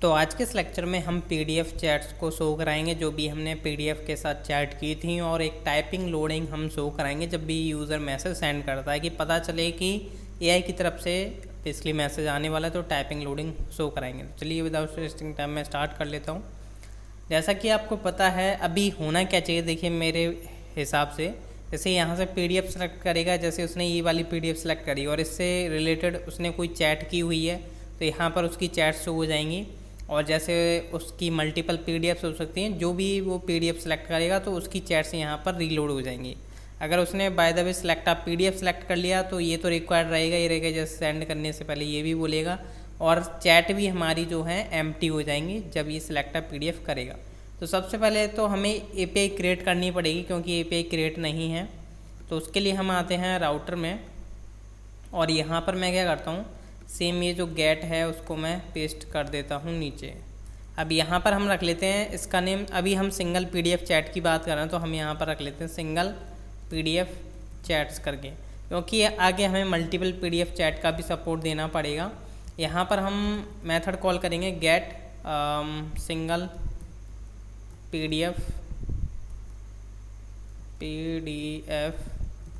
तो आज के इस लेक्चर में हम पीडीएफ चैट्स को शो कराएंगे जो भी हमने पीडीएफ के साथ चैट की थी, और एक टाइपिंग लोडिंग हम शो कराएंगे जब भी यूज़र मैसेज सेंड करता है कि पता चले कि एआई की तरफ से बेसिकली मैसेज आने वाला है, तो टाइपिंग लोडिंग शो कराएंगे। तो चलिए विदाउट वेस्टिंग टाइम मैं स्टार्ट कर लेता हूँ। जैसा कि आपको पता है अभी होना क्या चाहिए, देखिए मेरे हिसाब से जैसे यहाँ से पीडीएफ सेलेक्ट करेगा, जैसे उसने ये वाली पीडीएफ सेलेक्ट करी और इससे रिलेटेड उसने कोई चैट की हुई है तो यहाँ पर उसकी चैट शो हो जाएंगी, और जैसे उसकी मल्टीपल पीडीएफ्स हो सकती हैं, जो भी वो पीडीएफ सेलेक्ट करेगा तो उसकी चैट्स यहाँ पर रीलोड हो जाएंगी। अगर उसने बाय द वे सिलेक्ट आप पीडीएफ सेलेक्ट कर लिया तो ये तो रिक्वायर्ड रहेगा ही रहेगा, जैसे सेंड करने से पहले ये भी बोलेगा, और चैट भी हमारी जो है एम्प्टी हो जाएंगी जब ये सिलेक्ट आप पीडीएफ करेगा। तो सबसे पहले तो हमें एपीआई क्रिएट करनी पड़ेगी, क्योंकि एपीआई क्रिएट नहीं है। तो उसके लिए हम आते हैं राउटर में, और यहाँ पर मैं क्या करता हूँ, सेम ये जो गेट है उसको मैं पेस्ट कर देता हूँ नीचे। अब यहाँ पर हम रख लेते हैं इसका नेम, अभी हम सिंगल पीडीएफ चैट की बात कर रहे हैं तो हम यहाँ पर रख लेते हैं सिंगल पीडीएफ चैट्स करके, क्योंकि आगे हमें मल्टीपल पीडीएफ चैट का भी सपोर्ट देना पड़ेगा। यहाँ पर हम मेथड कॉल करेंगे गेट सिंगल पीडीएफ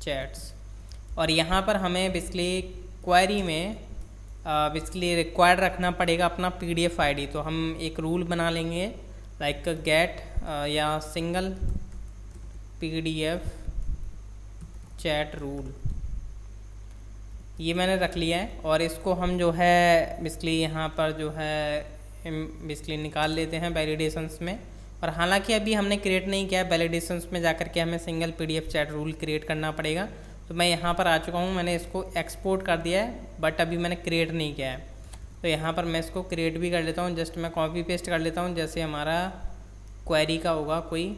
चैट्स, और यहाँ पर हमें बेसिकली क्वेरी में बेसिकली रिक्वायर्ड रखना पड़ेगा अपना पीडीएफ आईडी। तो हम एक रूल बना लेंगे लाइक गेट या सिंगल पीडीएफ चैट रूल, ये मैंने रख लिया है। और इसको हम जो है बेसिकली यहाँ पर जो है बेसिकली निकाल लेते हैं वैलिडेशंस में। और हालांकि अभी हमने क्रिएट नहीं किया है, वैलिडेशंस में जाकर के हमें single PDF chat rule create करना पड़ेगा। तो मैं यहाँ पर आ चुका हूँ, मैंने इसको एक्सपोर्ट कर दिया है, बट अभी मैंने क्रिएट नहीं किया है। तो यहाँ पर मैं इसको क्रिएट भी कर लेता हूँ, जस्ट मैं कॉपी पेस्ट कर लेता हूँ। जैसे हमारा क्वेरी का होगा कोई,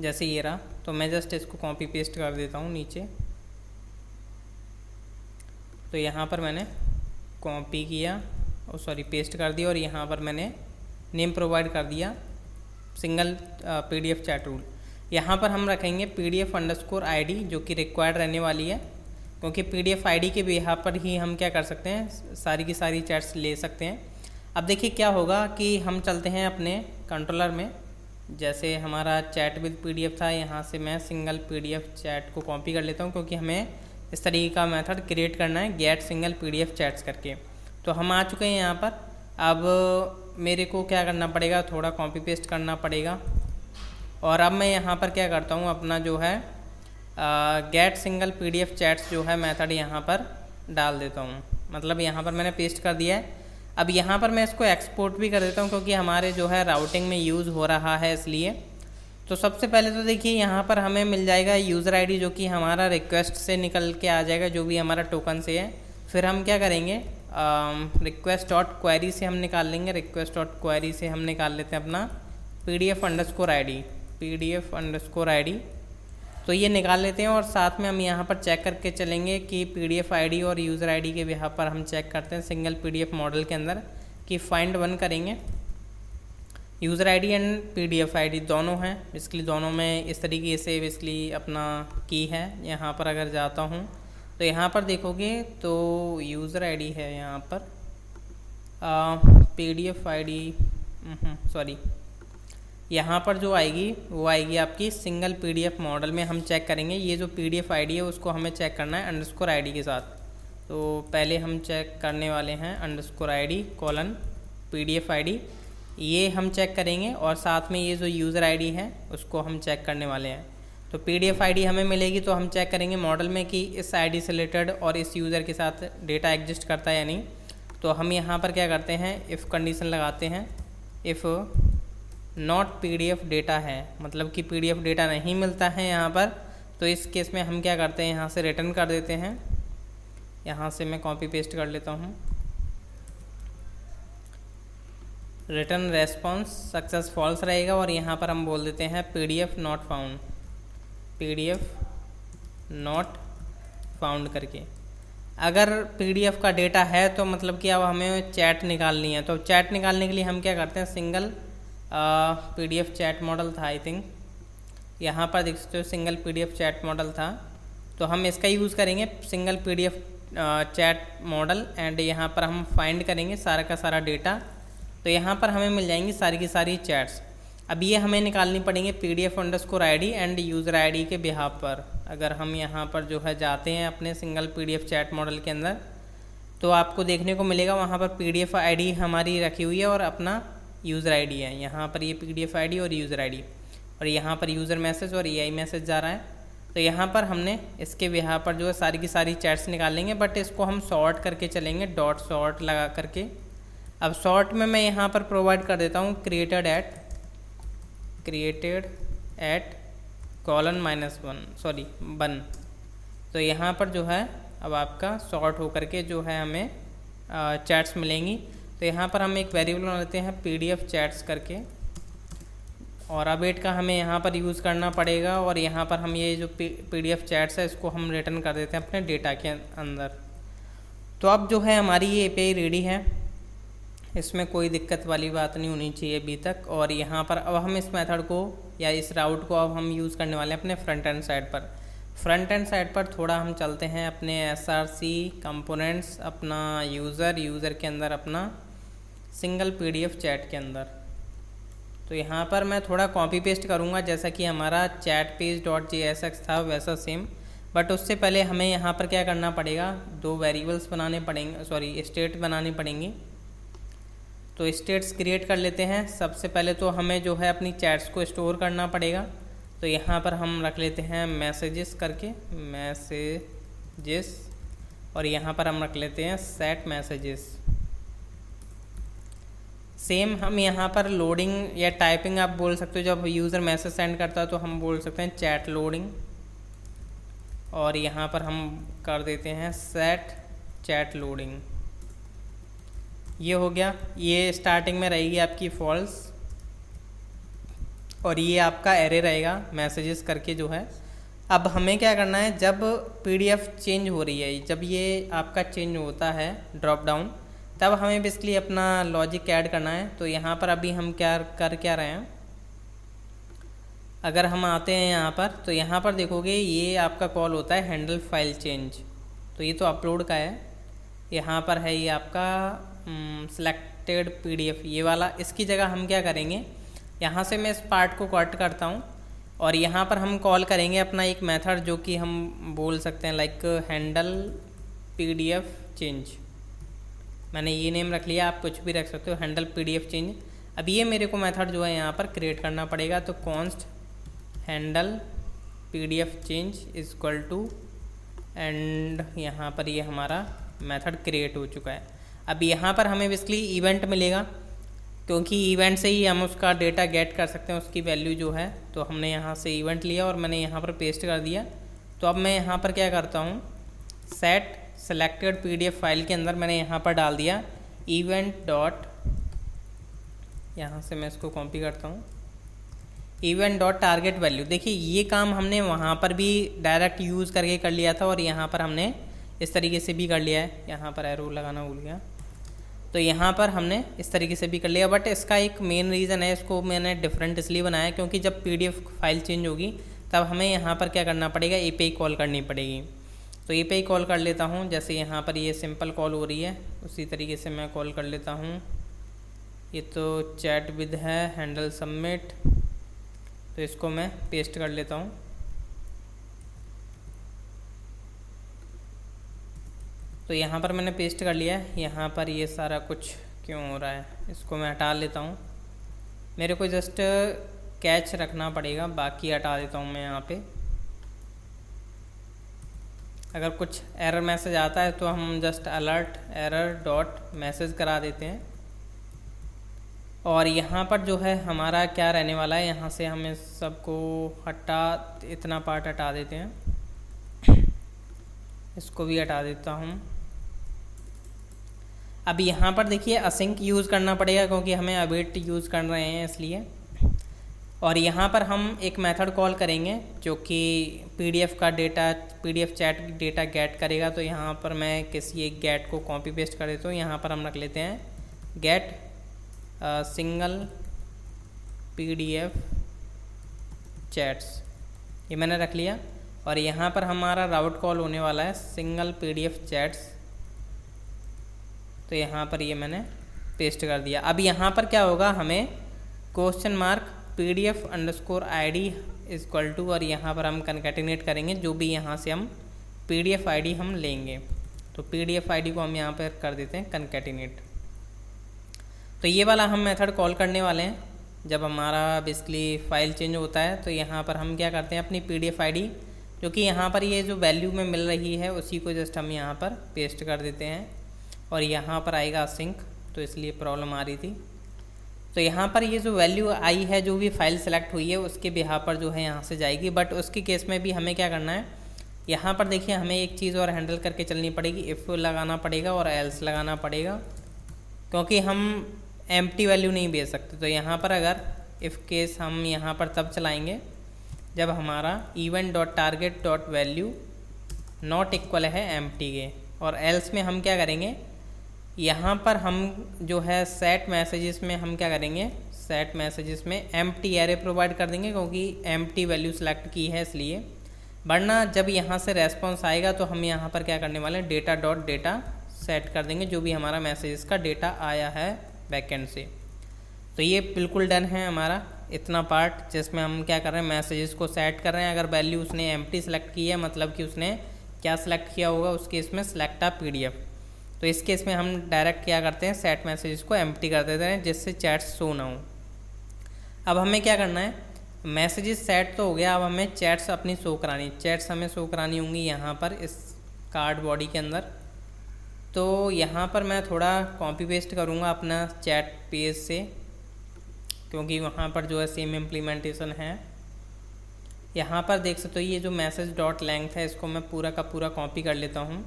जैसे ये रहा, तो मैं जस्ट इसको कॉपी पेस्ट कर देता हूँ नीचे। तो यहाँ पर मैंने कॉपी किया और सॉरी पेस्ट कर दिया, और यहाँ पर मैंने नेम प्रोवाइड कर दिया सिंगल पीडीएफ चैट रूल। यहाँ पर हम रखेंगे pdf_id जो कि रिक्वायर्ड रहने वाली है, क्योंकि pdf id के बिहार पर ही हम क्या कर सकते हैं, सारी की सारी चैट्स ले सकते हैं। अब देखिए क्या होगा कि हम चलते हैं अपने कंट्रोलर में, जैसे हमारा चैट विद pdf था, यहाँ से मैं सिंगल pdf चैट को कॉपी कर लेता हूँ, क्योंकि हमें इस तरीके का मेथड क्रिएट करना है गेट सिंगल pdf चैट्स करके। तो हम आ चुके हैं यहाँ पर। अब मेरे को क्या करना पड़ेगा, थोड़ा कॉपी पेस्ट करना पड़ेगा, और अब मैं यहाँ पर क्या करता हूँ, अपना जो है गेट सिंगल पीडीएफ चैट्स जो है मेथड यहाँ पर डाल देता हूँ। मतलब यहाँ पर मैंने पेस्ट कर दिया है। अब यहाँ पर मैं इसको एक्सपोर्ट भी कर देता हूँ, क्योंकि हमारे जो है राउटिंग में यूज़ हो रहा है इसलिए। तो सबसे पहले तो देखिए यहाँ पर हमें मिल जाएगा यूज़र आईडी, जो कि हमारा रिक्वेस्ट से निकल के आ जाएगा, जो भी हमारा टोकन से है। फिर हम क्या करेंगे, रिक्वेस्ट डॉट क्वेरी से हम निकाल लेंगे, रिक्वेस्ट डॉट क्वेरी से हम निकाल लेते हैं अपना pdf_id। तो ये निकाल लेते हैं, और साथ में हम यहाँ पर चेक करके चलेंगे कि पीडीएफ आईडी और यूज़र आईडी के बिहाफ पर हम चेक करते हैं सिंगल पीडीएफ मॉडल के अंदर कि फाइंड वन करेंगे। User ID and PDF ID दोनों हैं, बेसिकली दोनों में इस तरीके से बेसिकली अपना की है। यहाँ पर अगर जाता हूँ तो यहाँ पर देखोगे तो यूज़र आईडी है यहाँ पर, पीडीएफ आईडी सॉरी, यहाँ पर जो आएगी वो आएगी आपकी सिंगल पीडीएफ मॉडल में। हम चेक करेंगे ये जो पीडीएफ आईडी है उसको हमें चेक करना है अंडरस्कोर आईडी के साथ। तो पहले हम चेक करने वाले हैं underscore ID colon PDF ID, ये हम चेक करेंगे, और साथ में ये जो यूज़र आईडी है उसको हम चेक करने वाले हैं। तो पीडीएफ आईडी हमें मिलेगी तो हम चेक करेंगे मॉडल में कि इस आईडी से रिलेटेड और इस यूज़र के साथ डेटा एग्जिस्ट करता है या नहीं। तो हम यहाँ पर क्या करते हैं, इफ़ कंडीशन लगाते हैं, इफ़ नॉट पीडीएफ डेटा है, मतलब कि पीडीएफ डेटा नहीं मिलता है यहाँ पर, तो इस केस में हम क्या करते हैं, यहाँ से रिटर्न कर देते हैं। यहाँ से मैं कॉपी पेस्ट कर लेता हूँ, रिटर्न रेस्पॉन्स सक्सेस फॉल्स रहेगा, और यहाँ पर हम बोल देते हैं PDF not found, PDF not found करके। अगर पीडीएफ का डेटा है तो मतलब कि अब हमें चैट निकालनी है। तो चैट निकालने के लिए हम क्या करते हैं, सिंगल पीडीएफ चैट मॉडल था आई थिंक, यहाँ पर देख सकते हो सिंगल पीडीएफ चैट मॉडल था, तो हम इसका यूज़ करेंगे single PDF chat model and यहाँ पर हम फाइंड करेंगे सारा का सारा डेटा। तो यहाँ पर हमें मिल जाएंगी सारी की सारी चैट्स। अब ये हमें निकालनी पड़ेंगे PDF_ID एंड यूज़र ID के बिहाफ पर। अगर हम यहाँ पर जो है जाते हैं अपने सिंगल PDF चैट मॉडल के अंदर, तो आपको देखने को मिलेगा वहाँ पर PDF ID हमारी रखी हुई है और अपना यूज़र ID है। यहाँ पर ये PDF ID और यूज़र ID, और यहाँ पर यूज़र मैसेज और AI मैसेज जा रहा है। तो यहाँ पर हमने इसके बिहाफ पर जो है सारी की सारी चैट्स निकाल लेंगे, बट इसको हम सॉर्ट करके चलेंगे, डॉट सॉर्ट लगा करके। अब सॉर्ट में मैं यहाँ पर प्रोवाइड कर देता हूँ created at :1 तो यहाँ पर जो है अब आपका सॉर्ट हो करके जो है हमें चैट्स मिलेंगी। तो यहाँ पर हम एक वेरिएबल बना लेते हैं PDF चैट्स करके, और अवेट का हमें यहाँ पर यूज़ करना पड़ेगा, और यहाँ पर हम ये जो PDF चैट्स है इसको हम रिटर्न कर देते हैं अपने डेटा के अंदर। तो अब जो है हमारी ये API रेडी है, इसमें कोई दिक्कत वाली बात नहीं होनी चाहिए अभी तक। और यहाँ पर अब हम इस मेथड को या इस राउट को अब हम यूज़ करने वाले हैं अपने फ्रंट एंड साइड पर। फ्रंट एंड साइड पर थोड़ा हम चलते हैं अपने SRC कंपोनेंट्स, अपना यूज़र के अंदर अपना सिंगल PDF चैट के अंदर। तो यहाँ पर मैं थोड़ा कॉपी पेस्ट करूँगा, जैसा कि हमारा chatpage.jsx था वैसा सेम, बट उससे पहले हमें यहाँ पर क्या करना पड़ेगा, 2 वेरिएबल्स बनाने पड़ेंगे, स्टेट बनानी पड़ेंगी। तो स्टेट्स क्रिएट कर लेते हैं। सबसे पहले तो हमें जो है अपनी चैट्स को स्टोर करना पड़ेगा। तो यहाँ पर हम रख लेते हैं मैसेजेस करके, मैसेजेस, और यहाँ पर हम रख लेते हैं सेट मैसेजेस। सेम हम यहाँ पर लोडिंग या टाइपिंग आप बोल सकते हो, जब यूज़र मैसेज सेंड करता है तो हम बोल सकते हैं चैट लोडिंग, और यहाँ पर हम कर देते हैं सेट चैट लोडिंग। ये हो गया, ये स्टार्टिंग में रहेगी आपकी फॉल्स, और ये आपका एरे रहेगा मैसेजेस करके जो है। अब हमें क्या करना है, जब PDF चेंज हो रही है, जब ये आपका चेंज होता है ड्रॉप डाउन, तब हमें बेसिकली अपना लॉजिक ऐड करना है। तो यहाँ पर अभी हम क्या रहे हैं, अगर हम आते हैं यहाँ पर, तो यहाँ पर देखोगे ये आपका कॉल होता है हैंडल फाइल चेंज। तो ये तो अपलोड का है, यहाँ पर है ये आपका सिलेक्टेड PDF ये वाला। इसकी जगह हम क्या करेंगे, यहाँ से मैं इस पार्ट को कट करता हूँ, और यहाँ पर हम कॉल करेंगे अपना एक मेथड, जो कि हम बोल सकते हैं लाइक हैंडल PDF चेंज। मैंने ये नेम रख लिया, आप कुछ भी रख सकते हो, हैंडल PDF चेंज। अब ये मेरे को मेथड जो है यहाँ पर क्रिएट करना पड़ेगा। तो const handle PDF change is equal to, and यहाँ पर ये हमारा मेथड क्रिएट हो चुका है। अब यहाँ पर हमें बेसिकली इवेंट मिलेगा, क्योंकि इवेंट से ही हम उसका डेटा गेट कर सकते हैं, उसकी वैल्यू जो है। तो हमने यहाँ से इवेंट लिया और मैंने यहाँ पर पेस्ट कर दिया। तो अब मैं यहाँ पर क्या करता हूँ, सेट सेलेक्टेड PDF फाइल के अंदर मैंने यहाँ पर डाल दिया इवेंट डॉट, यहाँ से मैं इसको कॉपी करता हूँ, इवेंट डॉट टारगेट वैल्यू। देखिए ये काम हमने वहाँ पर भी डायरेक्ट यूज़ करके कर लिया था, और यहाँ पर हमने इस तरीके से भी कर लिया है। यहाँ पर एरो लगाना भूल गया, तो यहाँ पर हमने इस तरीके से भी कर लिया। बट इसका एक मेन रीज़न है, इसको मैंने डिफरेंट इसलिए बनाया क्योंकि जब PDF फाइल चेंज होगी तब हमें यहाँ पर क्या करना पड़ेगा, API कॉल करनी पड़ेगी। तो API कॉल कर लेता हूँ, जैसे यहाँ पर ये सिंपल कॉल हो रही है उसी तरीके से मैं कॉल कर लेता हूँ। ये तो चैट विद है हैंडल सबमिट, तो इसको मैं पेस्ट कर लेता हूँ। तो यहाँ पर मैंने पेस्ट कर लिया है। यहाँ पर ये सारा कुछ क्यों हो रहा है, इसको मैं हटा लेता हूँ। मेरे को जस्ट कैच रखना पड़ेगा, बाकी हटा देता हूँ मैं यहाँ पे। अगर कुछ एरर मैसेज आता है तो हम just alert error dot message करा देते हैं। और यहाँ पर जो है हमारा क्या रहने वाला है, यहाँ से हम इस सबको इतना पार्ट हटा देते हैं, इसको भी हटा देता हूँ। अब यहाँ पर देखिए असिंक यूज़ करना पड़ेगा क्योंकि हमें अवेट यूज़ कर रहे हैं इसलिए। और यहाँ पर हम एक मेथड कॉल करेंगे जो कि PDF चैट डेटा गेट करेगा। तो यहाँ पर मैं किसी एक गेट को कॉपी पेस्ट कर देता हूँ। यहाँ पर हम रख लेते हैं गेट सिंगल PDF चैट्स, ये मैंने रख लिया। और यहाँ पर हमारा राउट कॉल होने वाला है सिंगल PDF चैट्स। तो यहाँ पर ये मैंने पेस्ट कर दिया। अब यहाँ पर क्या होगा, हमें question mark PDF_ID equal to, और यहाँ पर हम कनकैटिनेट करेंगे जो भी यहाँ से हम PDF ID हम लेंगे। तो PDF ID को हम यहाँ पर कर देते हैं कनकैटिनेट। तो ये वाला हम मेथड कॉल करने वाले हैं जब हमारा बेसिकली फाइल चेंज होता है। तो यहाँ पर हम क्या करते हैं, अपनी PDF ID जो कि यहाँ पर ये जो वैल्यू में मिल रही है उसी को जस्ट हम यहाँ पर पेस्ट कर देते हैं, और यहाँ पर आएगा सिंक, तो इसलिए प्रॉब्लम आ रही थी। तो यहाँ पर ये जो वैल्यू आई है, जो भी फाइल सेलेक्ट हुई है उसके बिहाफ पर जो है यहाँ से जाएगी। बट उसके केस में भी हमें क्या करना है, यहाँ पर देखिए हमें एक चीज़ और हैंडल करके चलनी पड़ेगी, इफ़ लगाना पड़ेगा और एल्स लगाना पड़ेगा, क्योंकि हम एम्प्टी वैल्यू नहीं भेज सकते। तो यहाँ पर अगर इफ़ केस हम यहाँ पर तब चलाएँगे जब हमारा event.target.value नॉट इक्वल है एम्प्टी के, और एल्स में हम क्या करेंगे, यहाँ पर हम जो है सेट मैसेजेस में हम क्या करेंगे, सेट मैसेजेस में एम्प्टी एरे प्रोवाइड कर देंगे, क्योंकि एम्प्टी वैल्यू सेलेक्ट की है इसलिए। वरना जब यहाँ से रेस्पॉन्स आएगा तो हम यहाँ पर क्या करने वाले हैं, data.data सेट कर देंगे जो भी हमारा मैसेजेस का डेटा आया है बैकएंड से। तो ये बिल्कुल डन है हमारा इतना पार्ट, जिसमें हम क्या कर रहे हैं, मैसेजेस को सेट कर रहे हैं। अगर वैल्यू उसने एम्प्टी सेलेक्ट की है, मतलब कि उसने क्या सेलेक्ट किया होगा उस केस में सेलेक्ट अ PDF। तो इस केस में हम डायरेक्ट क्या करते हैं, सेट मैसेजेस को एम्प्टी कर देते हैं जिससे चैट्स शो ना हो। अब हमें क्या करना है, मैसेजेस सेट तो हो गया, अब हमें चैट्स अपनी शो करानी, चैट्स हमें शो करानी होंगी यहाँ पर इस कार्ड बॉडी के अंदर। तो यहाँ पर मैं थोड़ा कॉपी पेस्ट करूँगा अपना चैट पेज से, क्योंकि वहाँ पर जो है सेम इम्प्लीमेंटेशन है। यहाँ पर देख सकते हो ये जो मैसेज डॉट लेंथ है इसको मैं पूरा का पूरा कॉपी कर लेता हूँ,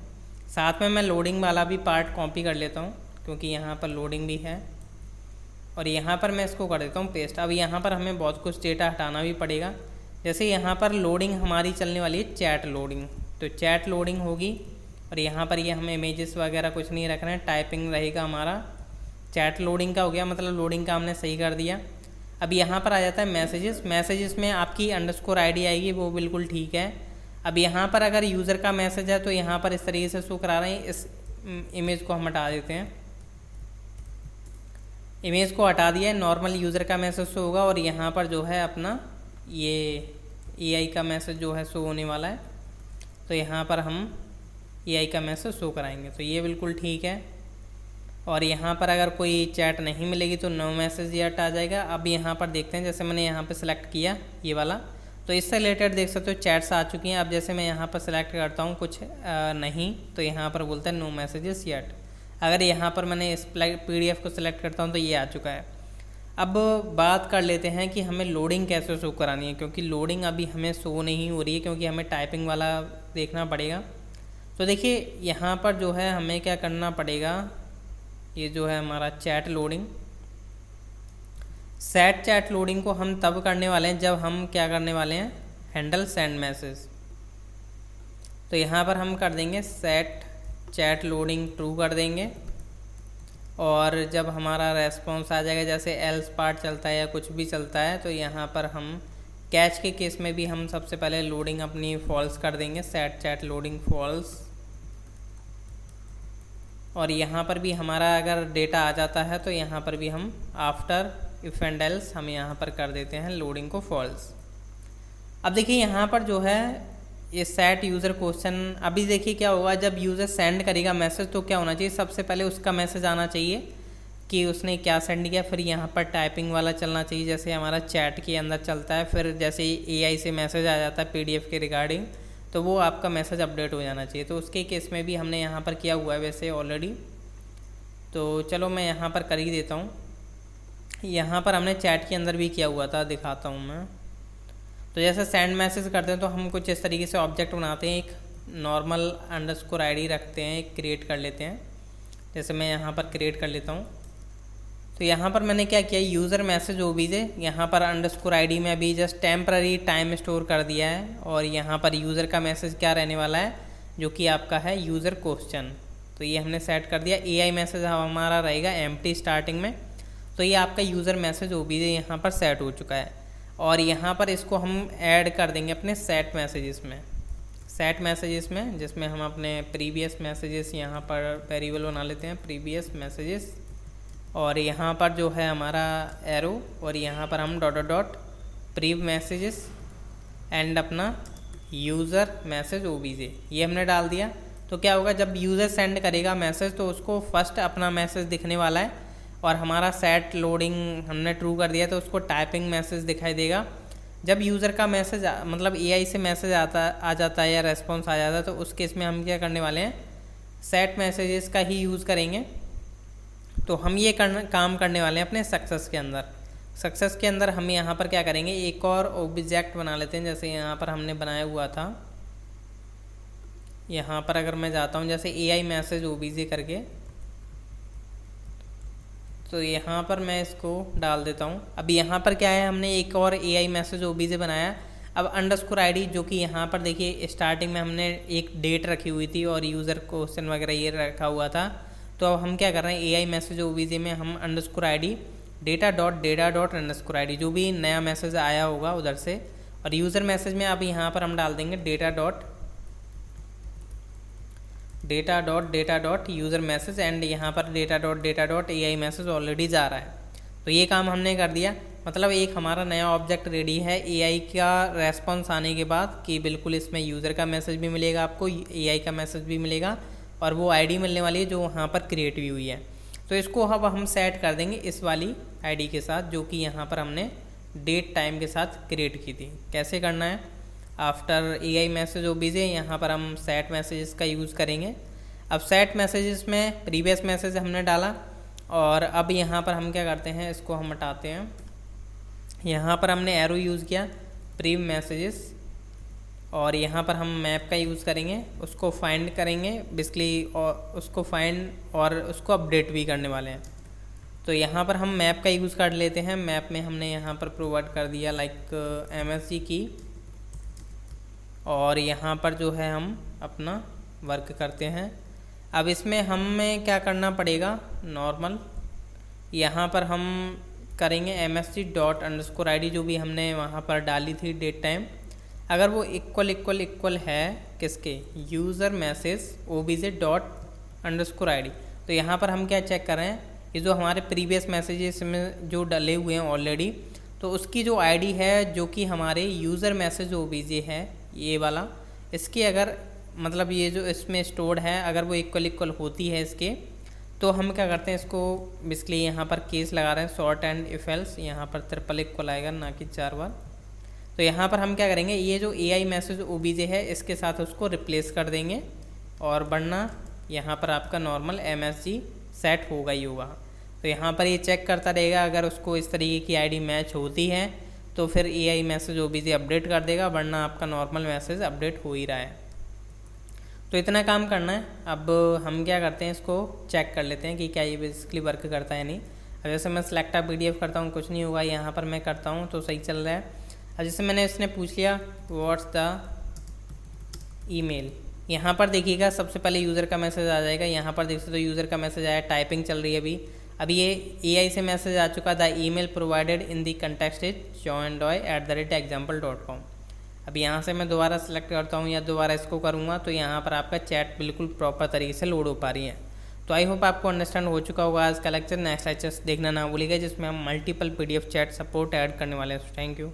साथ में मैं लोडिंग वाला भी पार्ट कॉपी कर लेता हूँ क्योंकि यहाँ पर लोडिंग भी है, और यहाँ पर मैं इसको कर देता हूँ पेस्ट। अब यहाँ पर हमें बहुत कुछ डेटा हटाना भी पड़ेगा, जैसे यहाँ पर लोडिंग हमारी चलने वाली है चैट लोडिंग, तो चैट लोडिंग होगी, और यहाँ पर ये हमें इमेजेस वगैरह कुछ नहीं रखना है, टाइपिंग रहेगा हमारा। चैट लोडिंग का हो गया, मतलब लोडिंग का हमने सही कर दिया। अब यहाँ पर आ जाता है मैसेजेस, मैसेजेस में आपकी _ID आएगी, वो बिल्कुल ठीक है। अब यहाँ पर अगर यूज़र का मैसेज है तो यहाँ पर इस तरीके से शो करा रहे हैं, इस इमेज को हम हटा देते हैं, इमेज को हटा दिया है, नॉर्मल यूज़र का मैसेज शो होगा, और यहाँ पर जो है अपना ये AI का मैसेज जो है शो होने वाला है। तो यहाँ पर हम AI का मैसेज शो कराएंगे, तो ये बिल्कुल ठीक है। और यहाँ पर अगर कोई चैट नहीं मिलेगी तो नो मैसेज येट आ जाएगा। अब यहाँ पर देखते हैं, जैसे मैंने यहाँ पर सिलेक्ट किया ये वाला, तो इससे रिलेटेड देख सकते हो चैट्स आ चुकी हैं। अब जैसे मैं यहाँ पर सिलेक्ट करता हूँ कुछ नहीं, तो यहाँ पर बोलता है नो मैसेजेस येट। अगर यहाँ पर मैंने इस PDF को सिलेक्ट करता हूँ तो ये आ चुका है। अब बात कर लेते हैं कि हमें लोडिंग कैसे शो करानी है, क्योंकि लोडिंग अभी हमें शो नहीं हो रही है, क्योंकि हमें टाइपिंग वाला देखना पड़ेगा। तो देखिए यहाँ पर जो है हमें क्या करना पड़ेगा, ये जो है हमारा chat loading, set chat loading को हम तब करने वाले हैं जब हम क्या करने वाले हैं, हैंडल सेंड मैसेज। तो यहाँ पर हम कर देंगे सेट चैट लोडिंग ट्रू कर देंगे, और जब हमारा रेस्पॉन्स आ जाएगा, जैसे एल्स पार्ट चलता है या कुछ भी चलता है, तो यहाँ पर हम कैच के केस में भी हम सबसे पहले लोडिंग अपनी फॉल्स कर देंगे, सेट चैट लोडिंग फॉल्स। और यहाँ पर भी हमारा अगर डेटा आ जाता है तो यहाँ पर भी हम आफ्टर इफ एंड एल्स हम यहाँ पर कर देते हैं लोडिंग को फॉल्स। अब देखिए यहाँ पर जो है ये सेट यूज़र क्वेश्चन, अभी देखिए क्या होगा, जब यूज़र सेंड करेगा मैसेज तो क्या होना चाहिए, सबसे पहले उसका मैसेज आना चाहिए कि उसने क्या सेंड किया, फिर यहाँ पर टाइपिंग वाला चलना चाहिए जैसे हमारा चैट के अंदर चलता है। फिर जैसे AI से मैसेज आ जाता है PDF के रिगार्डिंग, तो वो आपका मैसेज अपडेट हो जाना चाहिए। तो उसके केस में भी हमने यहाँ पर किया हुआ है वैसे ऑलरेडी, तो चलो मैं यहाँ पर कर ही देता हूँ। यहाँ पर हमने चैट के अंदर भी किया हुआ था, दिखाता हूँ मैं। तो जैसे सेंड मैसेज करते हैं तो हम कुछ इस तरीके से ऑब्जेक्ट बनाते हैं, एक नॉर्मल _ID रखते हैं, एक क्रिएट कर लेते हैं। जैसे मैं यहाँ पर क्रिएट कर लेता हूँ, तो यहाँ पर मैंने क्या किया, यूज़र मैसेज OBJ यहाँ पर _ID में अभी जस्ट टेम्पररी टाइम स्टोर कर दिया है, और यहाँ पर यूज़र का मैसेज क्या रहने वाला है, जो कि आपका है यूज़र क्वेश्चन। तो ये हमने सेट कर दिया। AI मैसेज हमारा रहेगा एम्प्टी स्टार्टिंग में, तो ये आपका यूज़र मैसेज OBJ यहाँ पर सेट हो चुका है। और यहाँ पर इसको हम ऐड कर देंगे अपने सेट मैसेजेस में। सेट मैसेजेस में, जिसमें हम अपने प्रीवियस मैसेजेस यहाँ पर वेरिएबल बना लेते हैं, प्रीवियस मैसेजेस, और यहाँ पर जो है हमारा एरो, और यहाँ पर हम dot dot dot prev messages and अपना यूज़र मैसेज ओबीजे ये हमने डाल दिया। तो क्या होगा, जब यूज़र सेंड करेगा मैसेज तो उसको फर्स्ट अपना मैसेज दिखने वाला है, और हमारा सेट लोडिंग हमने ट्रू कर दिया तो उसको टाइपिंग मैसेज दिखाई देगा। जब यूज़र का मैसेज मतलब एआई से मैसेज आ जाता है या रेस्पॉन्स आ जाता है, तो उस केस में हम क्या करने वाले हैं, सेट मैसेजेस का ही यूज़ करेंगे। तो हम ये काम करने वाले हैं अपने सक्सेस के अंदर। सक्सेस के अंदर हम यहाँ पर क्या करेंगे, एक और ऑब्जेक्ट बना लेते हैं, जैसे यहाँ पर हमने बनाया हुआ था। यहाँ पर अगर मैं जाता हूँ जैसे एआई मैसेज ओबीजे करके, तो यहाँ पर मैं इसको डाल देता हूँ। अब यहाँ पर क्या है, हमने एक और एआई मैसेज ओबीजे बनाया। अब अंडरस्कोर आईडी, जो कि यहाँ पर देखिए स्टार्टिंग में हमने एक डेट रखी हुई थी और यूज़र क्वेश्चन वगैरह ये रखा हुआ था। तो अब हम क्या कर रहे हैं, एआई मैसेज ओबीजे में हम underscore ID data dot underscore ID, जो भी नया मैसेज आया होगा उधर से, और यूज़र मैसेज में अब यहाँ पर हम डाल देंगे data dot user message, and यहाँ पर data dot AI message already जा रहा है। तो ये काम हमने कर दिया, मतलब एक हमारा नया ऑब्जेक्ट रेडी है एआई का रेस्पॉन्स आने के बाद, कि बिल्कुल इसमें यूज़र का मैसेज भी मिलेगा आपको, एआई का मैसेज भी मिलेगा, और वो आईडी मिलने वाली है जो वहाँ पर क्रिएट भी हुई है। तो इसको अब हम सेट कर देंगे इस वाली आईडी के साथ, जो कि यहाँ पर हमने डेट टाइम के साथ क्रिएट की थी। कैसे करना है, आफ्टर एआई मैसेज ओबीजे यहाँ पर हम सेट मैसेजेस का यूज़ करेंगे। अब सेट मैसेजेस में प्रीवियस मैसेज हमने डाला, और अब यहाँ पर हम क्या करते हैं, इसको हम हटाते हैं। यहाँ पर हमने एरो यूज़ किया, प्रीव मैसेजेस, और यहाँ पर हम मैप का यूज़ करेंगे, उसको फाइंड करेंगे बेसिकली, और उसको फाइंड और उसको अपडेट भी करने वाले हैं। तो यहाँ पर हम मैप का यूज़ कर लेते हैं। मैप में हमने यहाँ पर प्रोवाइड कर दिया लाइक MSG की, और यहाँ पर जो है हम अपना वर्क करते हैं। अब इसमें हमें क्या करना पड़ेगा, नॉर्मल यहाँ पर हम करेंगे MSG डॉट अंडरस्कोर आईडी, जो भी हमने वहाँ पर डाली थी डेट टाइम, अगर वो इक्वल है किसके, user message OBJ dot underscore ID. तो यहाँ पर हम क्या चेक कर रहे हैं, ये जो हमारे प्रीवियस मैसेजेस में जो डले हुए हैं ऑलरेडी, तो उसकी जो आईडी है जो कि हमारे यूज़र मैसेज ओबीजे है ये वाला, इसकी अगर मतलब ये जो इसमें स्टोर्ड है अगर वो इक्वल होती है इसके, तो हम क्या करते हैं, इसको बेसिकली यहाँ पर केस लगा रहे हैं, शॉर्ट एंड इफ एल्स, यहाँ पर ट्रिपल इक्वल आएगा ना कि 4 बार। तो यहाँ पर हम क्या करेंगे, ये जो एआई मैसेज ओबीजे है इसके साथ उसको रिप्लेस कर देंगे, और वरना यहाँ पर आपका नॉर्मल MSG सेट होगा ही होगा। तो यहाँ पर ये चेक करता रहेगा, अगर उसको इस तरीके की आईडी मैच होती है तो फिर एआई मैसेज ओबीजे अपडेट कर देगा, वरना आपका नॉर्मल मैसेज अपडेट हो ही रहा है। तो इतना काम करना है। अब हम क्या करते हैं, इसको चेक कर लेते हैं कि क्या ये बेसिकली वर्क करता है नहीं। अब जैसे मैं सिलेक्ट PDF करता हूँ, कुछ नहीं हुआ, यहाँ पर मैं करता हूँ तो सही चल रहा है। अब जैसे मैंने इसने पूछ लिया व्हाट्स द ईमेल, यहाँ पर देखिएगा सबसे पहले यूज़र का मैसेज आ जाएगा। यहाँ पर देख सकते हो यूज़र का मैसेज आया, टाइपिंग चल रही है अभी। अब ये एआई से मैसेज आ चुका, the email provided in the context is joindoy@example.com। अब यहाँ से मैं दोबारा सेलेक्ट करता हूँ या दोबारा इसको करूँगा, तो यहाँ पर आपका चैट बिल्कुल प्रॉपर तरीके से लोड हो पा रही है। तो आई होप आपको अंडरस्टैंड हो चुका होगा आज का लेक्चर। नेक्स्ट लेक्चर देखना ना भूलिएगा, जिसमें हम multiple PDF chat support add करने वाले हैं। Thank you.